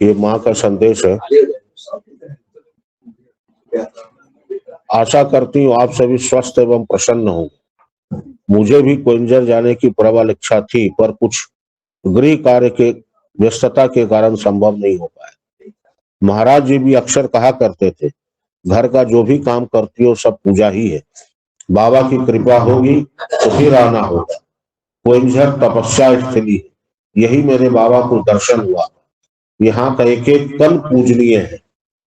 ये माँ का संदेश है। आशा करती हूँ आप सभी स्वस्थ एवं प्रसन्न हो। मुझे भी क्विंजर जाने की प्रबल इच्छा थी, पर कुछ गृह कार्य के व्यस्तता के कारण संभव नहीं हो पाया। महाराज जी भी अक्सर कहा करते थे, घर का जो भी काम करती हो सब पूजा ही है। बाबा की कृपा होगी तो फिर आना होगा। क्विंजर तपस्या स्थली है, यही मेरे बाबा को दर्शन हुआ। यहाँ का एक एक कण पूजनीय है।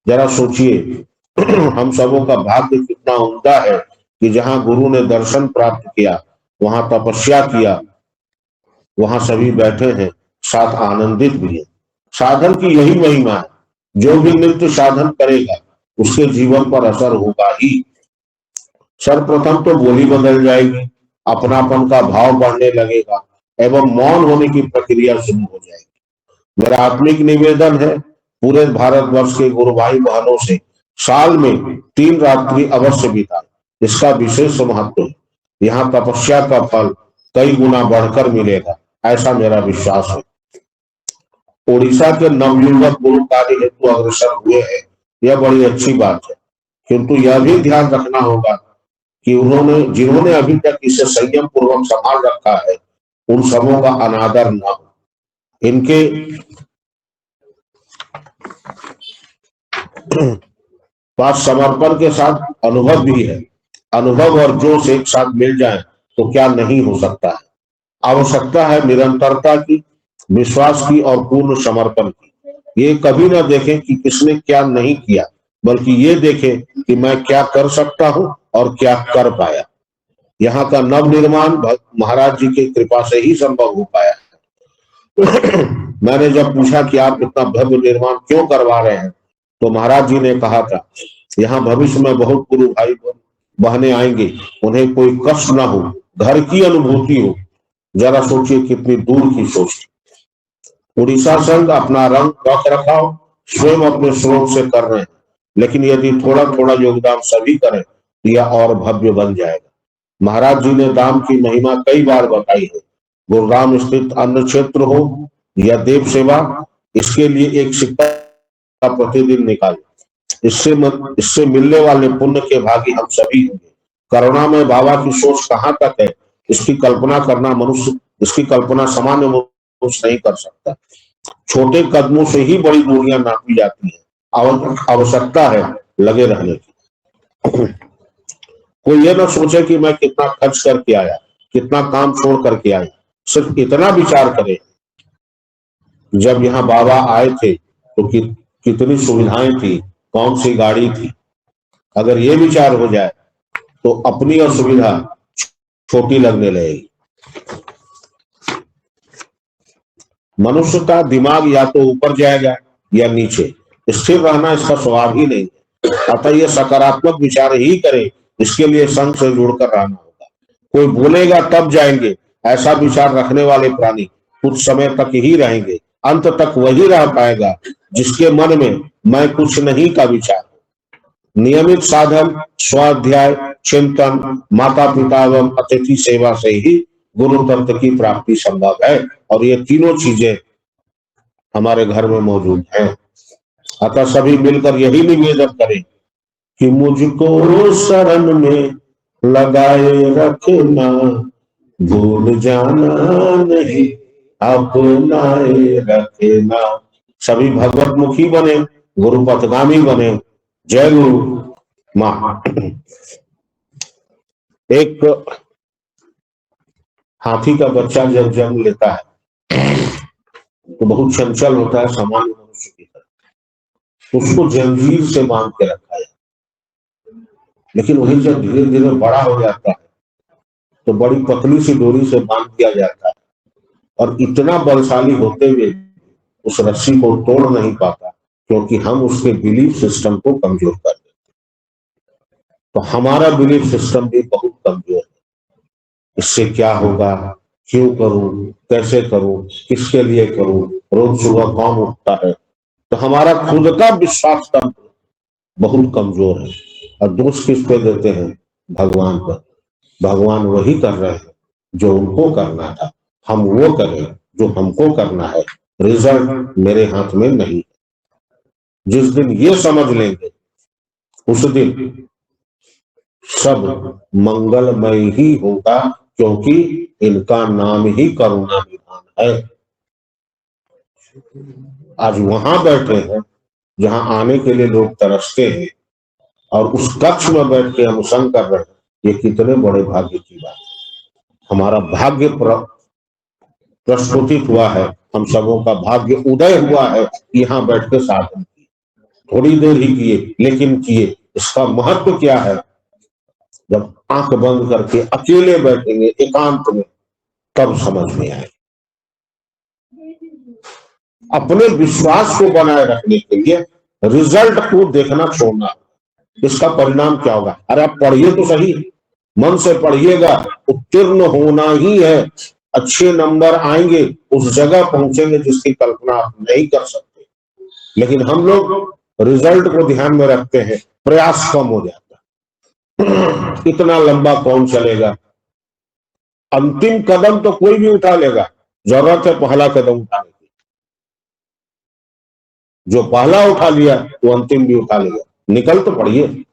जरा सोचिए हम सबों का भाग्य कितना उमदा है कि जहाँ गुरु ने दर्शन प्राप्त किया, वहां तपस्या किया, वहां सभी बैठे हैं, साथ आनंदित भी है। साधन की यही महिमा है। जो भी नित्य साधन करेगा उसके जीवन पर असर होगा ही। सर्वप्रथम तो बोली बदल जाएगी, अपनापन का भाव बढ़ने लगेगा एवं मौन होने की प्रक्रिया शुरू हो जाएगी। मेरा आत्मिक निवेदन है, पूरे भारतवर्ष के गुरु भाई बहनों से साल में 3 रात्रि अवश्य बिताए। इसका विशेष महत्व है। यहाँ तपस्या का फल कई गुना बढ़कर मिलेगा, ऐसा मेरा विश्वास है। ओडिशा के नवयुवक गुरु कार्य हेतु अग्रसर हुए हैं, यह बड़ी अच्छी बात है, किंतु यह भी ध्यान रखना होगा कि जिन्होंने अभी तक इसे संयम पूर्वक संभाल रखा है, उन सबों का अनादर न हो। इनके पास समर्पण के साथ अनुभव भी है। अनुभव और जोश एक साथ मिल जाए तो क्या नहीं हो सकता है। आवश्यकता है निरंतरता की, विश्वास की और पूर्ण समर्पण की। ये कभी ना देखें कि किसने क्या नहीं किया, बल्कि ये देखें कि मैं क्या कर सकता हूँ और क्या कर पाया। यहाँ का नव निर्माण महाराज जी की कृपा से ही संभव हो पाया। मैंने जब पूछा कि आप इतना भव्य निर्माण क्यों करवा रहे हैं, तो महाराज जी ने कहा था, यहाँ भविष्य में बहुत गुरु भाई बहने आएंगे, उन्हें कोई कष्ट ना हो, घर की अनुभूति हो। जरा सोचिए कितनी दूर की सोच। उड़ीसा संघ अपना रंग रख रखाव स्वयं अपने स्रोत से कर रहे हैं, लेकिन यदि थोड़ा थोड़ा योगदान सभी करें तो यह और भव्य बन जाएगा। महाराज जी ने दाम की महिमा कई बार बताई है। गुरुग्राम स्थित अन्न क्षेत्र हो या देव सेवा, इसके लिए एक सिक्का प्रतिदिन निकालें। इससे मिलने वाले पुण्य के भागी हम सभी होंगे। करुणा में बाबा की सोच कहाँ तक है, इसकी कल्पना सामान्य मनुष्य नहीं कर सकता। छोटे कदमों से ही बड़ी दूरियां नापी जाती है। आवश्यकता है लगे रहने की। कोई ये ना सोचे कि मैं कितना खर्च करके आया, कितना काम छोड़ करके आया। सिर्फ इतना विचार करें, जब यहाँ बाबा आए थे तो कितनी सुविधाएं थी, कौन सी गाड़ी थी। अगर ये विचार हो जाए तो अपनी असुविधा छोटी लगने लगेगी। मनुष्य का दिमाग या तो ऊपर जाएगा या नीचे, स्थिर रहना इसका स्वभाव ही नहीं है। अतः ये सकारात्मक विचार ही करे, इसके लिए संघ से जुड़कर रहना होगा। कोई बोलेगा तब जाएंगे, ऐसा विचार रखने वाले प्राणी कुछ समय तक ही रहेंगे। अंत तक वही रह पाएगा जिसके मन में मैं कुछ नहीं का विचार। नियमित साधन, स्वाध्याय, चिंतन, माता पिता एवं अतिथि सेवा से ही गुरु तत्व की प्राप्ति संभव है, और ये तीनों चीजें हमारे घर में मौजूद हैं। अतः सभी मिलकर यही निवेदन करें कि मुझको शरण में लगाए रखना, भूल जाना नहीं अपनाए रखना। सभी भगवत मुखी बने, गुरु पथगामी बने। जय गुरु माँ। एक हाथी का बच्चा जब जन्म लेता है तो बहुत चंचल होता है, सामान्य मनुष्य की तरह। उसको जंजीर से बांध के रखा है, लेकिन वही जब धीरे धीरे बड़ा हो जाता है तो बड़ी पतली सी डोरी से बांध दिया जाता है, और इतना बलशाली होते हुए उस रस्सी को तोड़ नहीं पाता, क्योंकि हम उसके बिलीफ सिस्टम को कमजोर कर देते। तो हमारा बिलीफ सिस्टम भी बहुत कमजोर है। इससे क्या होगा, क्यों करूं, कैसे करूं, किसके लिए करूं, रोज सुबह कौन उठता है। तो हमारा खुद का विश्वास तंत्र बहुत कमजोर है, और दोष किस पे देते हैं, भगवान पर। भगवान वही कर रहे हैं जो उनको करना था, हम वो करें जो हमको करना है। रिजल्ट मेरे हाथ में नहीं। जिस दिन ये समझ लेंगे उस दिन सब मंगलमय ही होगा, क्योंकि इनका नाम ही करुणा निधान है। आज वहां बैठे हैं जहां आने के लिए लोग तरसते हैं, और उस कक्ष में बैठ के हम संग कर रहे हैं। ये कितने बड़े भाग्य की बात। हमारा भाग्य प्रस्फुटित हुआ है, हम सबों का भाग्य उदय हुआ है। यहाँ बैठ के साधन किए, थोड़ी देर ही किए, लेकिन किए। इसका महत्व क्या है? जब आंख बंद करके अकेले बैठेंगे एकांत में, तब समझ में आए। अपने विश्वास को बनाए रखने के लिए रिजल्ट को देखना छोड़ना, इसका परिणाम क्या होगा? अरे आप पढ़िए तो सही, मन से पढ़िएगा, उत्तीर्ण होना ही है। अच्छे नंबर आएंगे, उस जगह पहुंचेंगे जिसकी कल्पना आप नहीं कर सकते। लेकिन हम लोग रिजल्ट को ध्यान में रखते हैं, प्रयास कम हो जाता है। इतना लंबा कौन चलेगा? अंतिम कदम तो कोई भी उठा लेगा, जरूरत है पहला कदम उठाने की। जो पहला उठा लिया वो अंतिम भी उठा लेगा। निकल तो पड़िए।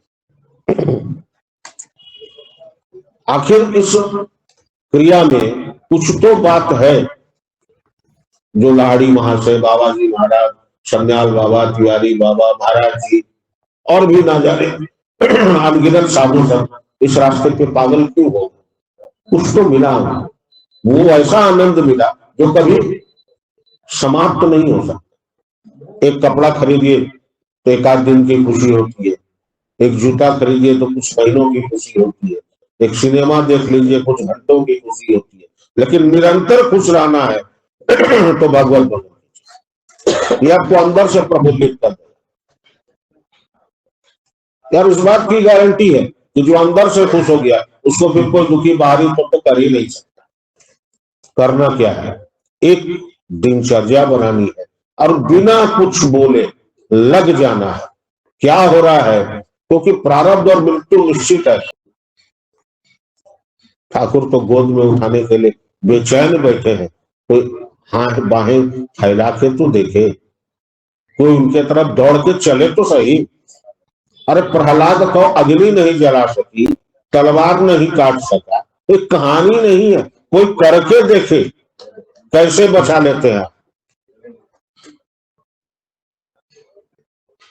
आखिर इस क्रिया में कुछ तो बात है जो लाहड़ी महाशय, बाबा जी महाराज, सन्याल बाबा, तिवारी बाबा, महाराज जी और भी ना जाने अनगिनत साधु संत इस रास्ते पे पागल क्यों हो। कुछ तो मिला, वो ऐसा आनंद मिला जो कभी समाप्त नहीं हो सकता। एक कपड़ा खरीदिए तो एक आध दिन की खुशी होती है, एक जूता खरीदिए तो कुछ महीनों की खुशी होती है, एक सिनेमा देख लीजिए कुछ घंटों की खुशी होती है। लेकिन निरंतर खुश रहना है तो भगवत भगवत ये आपको अंदर से प्रफुल्लित कर देगा। यार इस बात की गारंटी है कि जो अंदर से खुश हो गया उसको फिर कोई दुखी बाहरी तो कर ही नहीं सकता। करना क्या है? एक दिनचर्या बनानी है और बिना कुछ बोले लग जाना है। क्या हो रहा है? क्योंकि प्रारब्ध और मृत्यु निश्चित है। ठाकुर तो गोद में उठाने के लिए बेचैन बैठे हैं। कोई हाथ बाहें फैला के तो देखे, कोई उनके तरफ दौड़ के चले तो सही। अरे प्रहलाद को अग्नि नहीं जला सकी, तलवार नहीं काट सका, कोई कहानी नहीं है। कोई करके देखे कैसे बचा लेते हैं।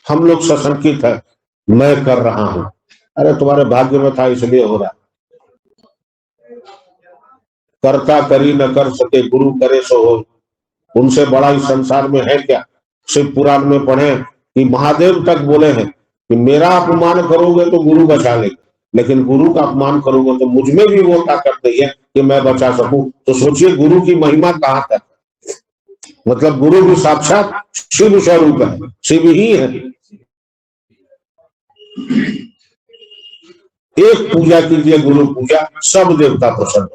हम लोग सशंकित है, मैं कर रहा हूं। अरे तुम्हारे भाग्य में था इसलिए हो रहा। करता करी न कर सके, गुरु करे सो हो। उनसे बड़ा इस संसार में है क्या? शिव पुराण में पढ़े कि महादेव तक बोले हैं कि मेरा अपमान करोगे तो गुरु बचा लेगा, लेकिन गुरु का अपमान करोगे तो मुझ में भी वो ताकत नहीं है कि मैं बचा सकूं। तो सोचिए गुरु की महिमा कहां तक। मतलब गुरु भी साक्षात शिव स्वरूप है, शिव ही है। एक पूजा कीजिए, गुरु पूजा, सब देवता प्रसन्न।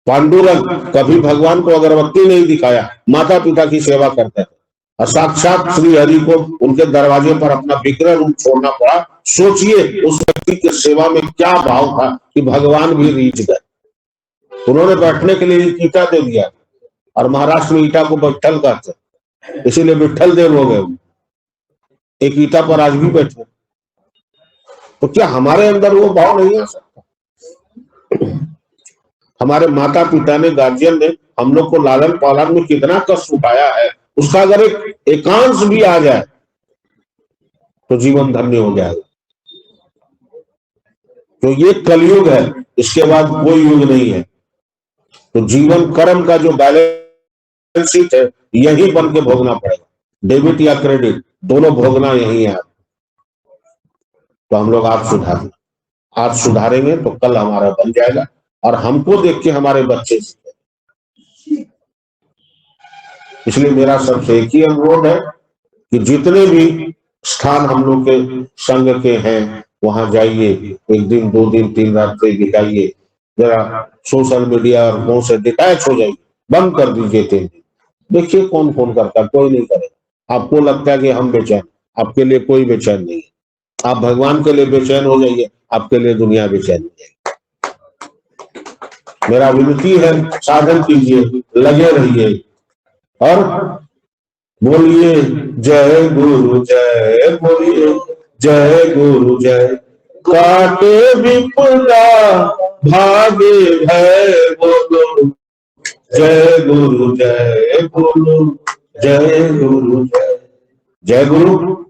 पांडुरंग कभी भगवान को अगरबत्ती नहीं दिखाया, माता पिता की सेवा करते थे, और साक्षात श्री हरि को उनके दरवाजे पर अपना विग्रह रूप छोड़ना पड़ा। सोचिए उस व्यक्ति की सेवा में क्या भाव था कि भगवान भी रीझ गए। उन्होंने बैठने के लिए ईटा दे दिया, और महाराष्ट्र में ईटा को विट्ठल कहते, इसीलिए विट्ठल देव हो गए। एक ईटा पर आज भी बैठे। तो क्या हमारे अंदर वो भाव नहीं आ सकता? हमारे माता पिता ने, गार्जियन ने हम लोग को लालन पालन में कितना कष्ट उठाया है, उसका अगर एक एकांश भी आ जाए तो जीवन धन्य हो जाएगा। तो ये कलयुग है, इसके बाद कोई युग नहीं है। तो जीवन कर्म का जो बैलेंस शीट है यही बन के भोगना पड़ेगा, डेबिट या क्रेडिट दोनों भोगना यही है। तो हम लोग आज सुधारें, आज सुधारेंगे तो कल हमारा बन जाएगा, और हमको देख के हमारे बच्चे सीखेंगे। इसलिए मेरा सबसे एक ही अनुरोध है कि जितने भी स्थान हम लोग के संघ के हैं वहां जाइए, एक दिन 2 दिन 3 रात से दिखाइए। जरा सोशल मीडिया और वो से डिटैच हो जाइए, बंद कर दीजिए 3 दिन। देखिए कौन फोन करता, कोई नहीं करेगा। आपको लगता है कि हम बेचैन, आपके लिए कोई बेचैन नहीं है। आप भगवान के लिए बेचैन हो जाइए, आपके लिए दुनिया बेचैन हो जाएगी। मेरा विनती है, साधन कीजिए, लगे रहिए, और बोलिए जय गुरु जय, बोलिए जय गुरु जय। काटे विपदा भागे भय, बोलो जय गुरु जय, बोलो जय गुरु जय। जय गुरु।